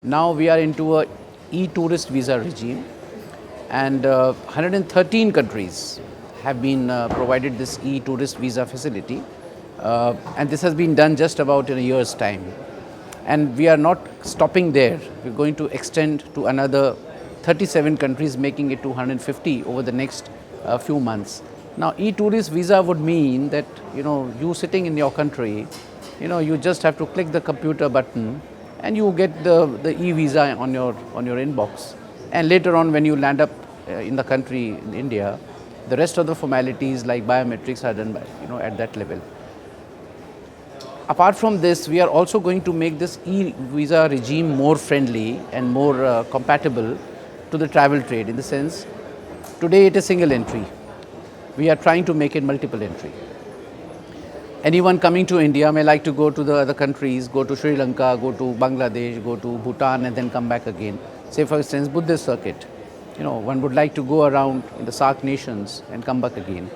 Now we are into a e-tourist visa regime, and 113 countries have been provided this e-tourist visa facility, and this has been done just about in a year's time. And we are not stopping there. We're going to extend to another 37 countries, making it 250 over the next few months. Now, e-tourist visa would mean that you sitting in your country, you just have to click the computer button and you get the e-visa on your inbox. And later on, when you land up in the country in India, the rest of the formalities like biometrics are done by at that level. Apart from this, we are also going to make this e-visa regime more friendly and more compatible to the travel trade, in the sense today it is single entry. We are trying to make it multiple entry. Anyone coming to India may like to go to the other countries, go to Sri Lanka, go to Bangladesh, go to Bhutan and then come back again. Say for instance, Buddhist circuit. One would like to go around in the SAARC nations and come back again.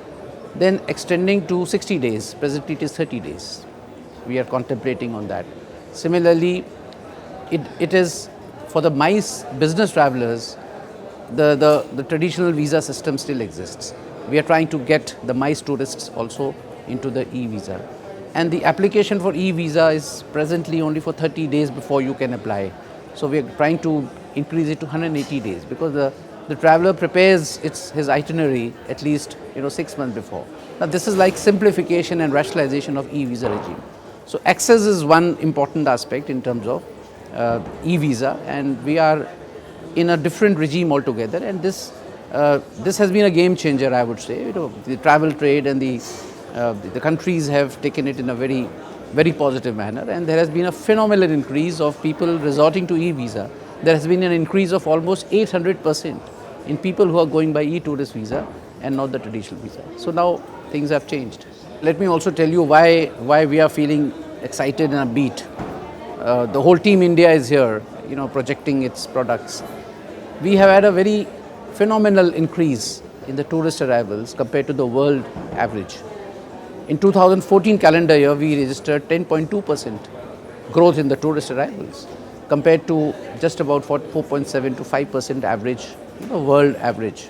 Then extending to 60 days, presently it is 30 days. We are contemplating on that. Similarly, it is for the MICE business travelers, the traditional visa system still exists. We are trying to get the MICE tourists also into the e-visa. And the application for e-visa is presently only for 30 days before you can apply. So we are trying to increase it to 180 days, because the traveler prepares his itinerary at least 6 months before. Now this is like simplification and rationalization of e-visa regime. So access is one important aspect in terms of e-visa, and we are in a different regime altogether, and this has been a game changer, I would say. The travel trade and the countries have taken it in a very, very positive manner, and there has been a phenomenal increase of people resorting to e-visa. There has been an increase of almost 800% in people who are going by e-tourist visa and not the traditional visa. So now things have changed. Let me also tell you why we are feeling excited and upbeat. The whole team India is here, projecting its products. We have had a very phenomenal increase in the tourist arrivals compared to the world average. In 2014 calendar year, we registered 10.2% growth in the tourist arrivals, compared to just about 4.7 to 5% average, world average.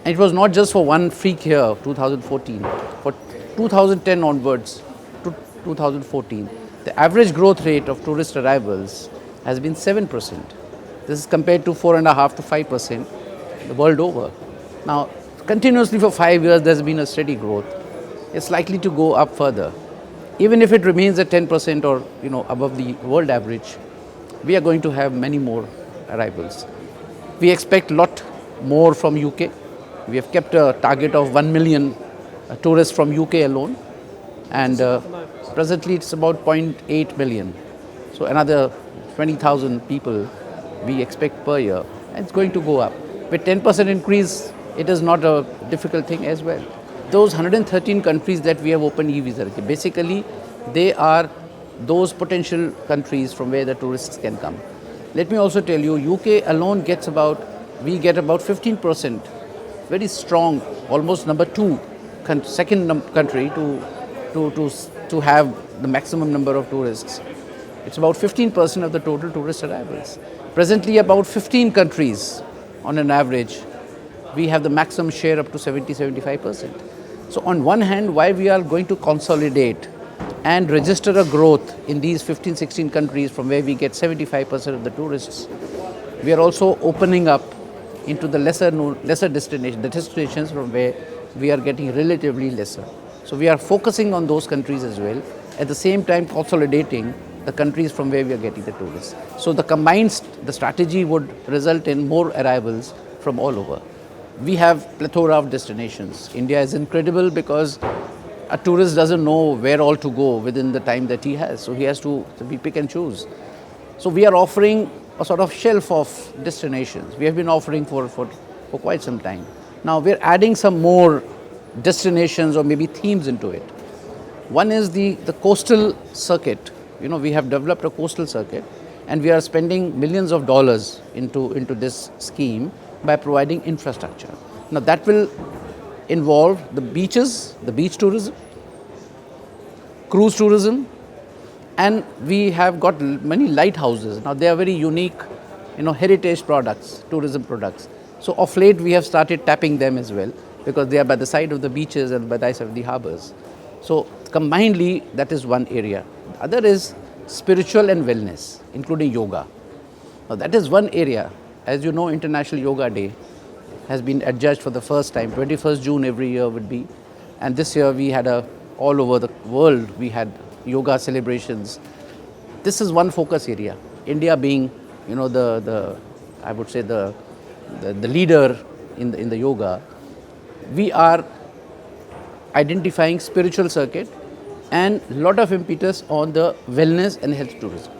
And it was not just for one freak year, 2014. For 2010 onwards to 2014, the average growth rate of tourist arrivals has been 7%. This is compared to 4.5 to 5% the world over. Now, continuously for 5 years, there's been a steady growth. It's likely to go up further. Even if it remains at 10% or above the world average, we are going to have many more arrivals. We expect a lot more from UK. We have kept a target of 1 million tourists from UK alone, and presently it's about 0.8 million. So another 20,000 people we expect per year, and it's going to go up. With 10% increase, it is not a difficult thing as well. Those 113 countries that we have opened e-visa, basically they are those potential countries from where the tourists can come. Let me also tell you, UK alone we get about 15%, very strong, almost number two, second country to have the maximum number of tourists. It's about 15% of the total tourist arrivals. Presently, about 15 countries on an average, we have the maximum share up to 70-75%. So on one hand, why we are going to consolidate and register a growth in these 15-16 countries from where we get 75% of the tourists, we are also opening up into the lesser destinations, the destinations from where we are getting relatively lesser. So we are focusing on those countries as well, at the same time consolidating the countries from where we are getting the tourists. So the strategy would result in more arrivals from all over. We have plethora of destinations. India is incredible because a tourist doesn't know where all to go within the time that he has. So he has to pick and choose. So we are offering a sort of shelf of destinations. We have been offering for quite some time. Now we're adding some more destinations or maybe themes into it. One is the coastal circuit. We have developed a coastal circuit, and we are spending millions of dollars into this scheme by providing infrastructure. Now that will involve the beaches, the beach tourism, cruise tourism, And we have got many lighthouses. Now they are very unique, heritage products, tourism products. So of late we have started tapping them as well because they are by the side of the beaches and by the side of the harbors. So combinedly, that is one area. The other is spiritual and wellness, including yoga. Now that is one area. As you know, International Yoga Day has been adjudged for the first time. 21st June every year would be. And this year we had all over the world, we had yoga celebrations. This is one focus area. India being, I would say the leader in the yoga, we are identifying spiritual circuit and lot of impetus on the wellness and health tourism.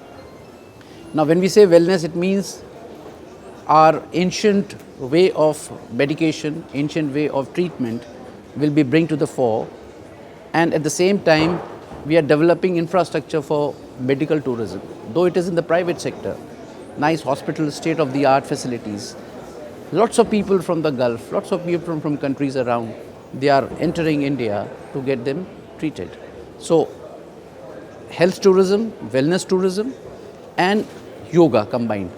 Now when we say wellness, it means our ancient way of medication, ancient way of treatment will be bring to the fore, and at the same time we are developing infrastructure for medical tourism, though it is in the private sector. Nice hospitals, state-of-the-art facilities. Lots of people from the Gulf, lots of people from countries around, they are entering India to get them treated. So health tourism, wellness tourism and yoga combined.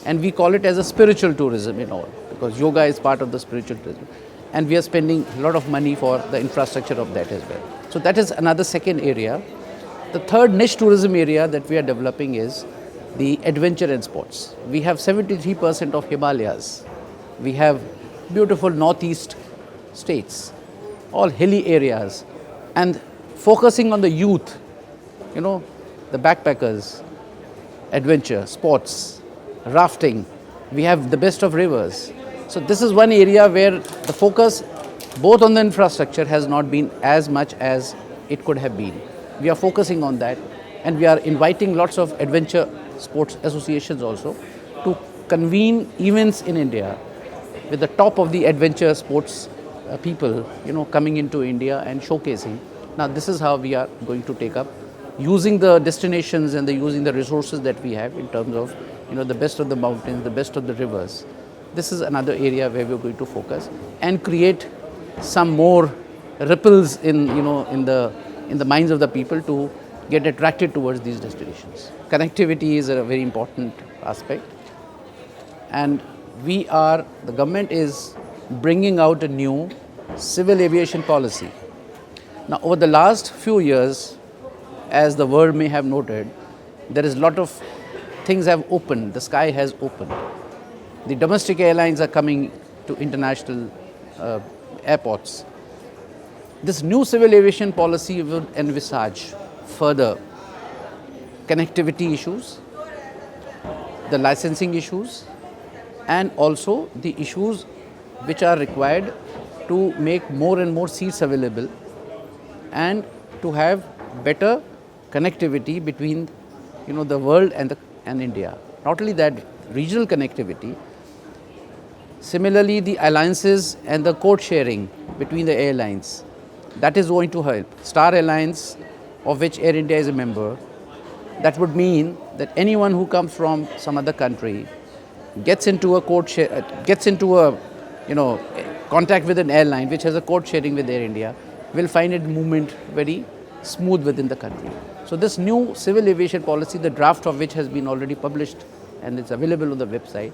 And we call it as a spiritual tourism in all, because yoga is part of the spiritual tourism. And we are spending a lot of money for the infrastructure of that as well. So that is another second area. The third niche tourism area that we are developing is the adventure and sports. We have 73% of Himalayas. We have beautiful northeast states, all hilly areas, and focusing on the youth, the backpackers, adventure, sports, rafting. We have the best of rivers. So this is one area where the focus both on the infrastructure has not been as much as it could have been. We are focusing on that, and we are inviting lots of adventure sports associations also to convene events in India with the top of the adventure sports people, coming into India and showcasing. Now this is how we are going to take up, using the destinations and using the resources that we have in terms of, the best of the mountains, the best of the rivers. This is another area where we are going to focus and create some more ripples in the minds of the people to get attracted towards these destinations. Connectivity is a very important aspect, and the government is bringing out a new civil aviation policy. Now over the last few years, as the world may have noted, there is a lot of things have opened, the sky has opened. The domestic airlines are coming to international airports. This new civil aviation policy will envisage further connectivity issues, the licensing issues, and also the issues which are required to make more and more seats available and to have better connectivity between the world and India. Not only that, regional connectivity. Similarly, the alliances and the code sharing between the airlines, that is going to help. Star Alliance, of which Air India is a member, that would mean that anyone who comes from some other country gets into a contact with an airline which has a code sharing with Air India, will find its movement very smooth within the country. So this new civil aviation policy, the draft of which has been already published and it's available on the website,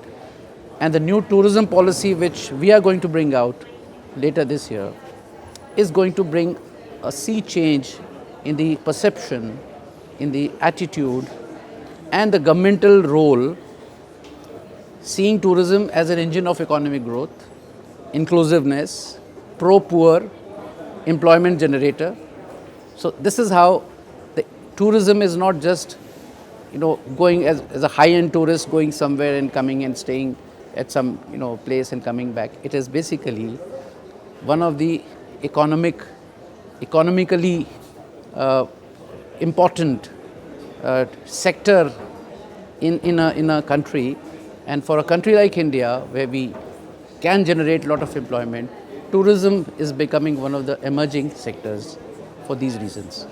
and the new tourism policy which we are going to bring out later this year, is going to bring a sea change in the perception, in the attitude and the governmental role, seeing tourism as an engine of economic growth, inclusiveness, pro-poor, employment generator. So this is how the tourism is not just going as a high-end tourist going somewhere and coming and staying at some place and coming back. It is basically one of the economically important sector in a country, and for a country like India where we can generate a lot of employment, tourism is becoming one of the emerging sectors for these reasons.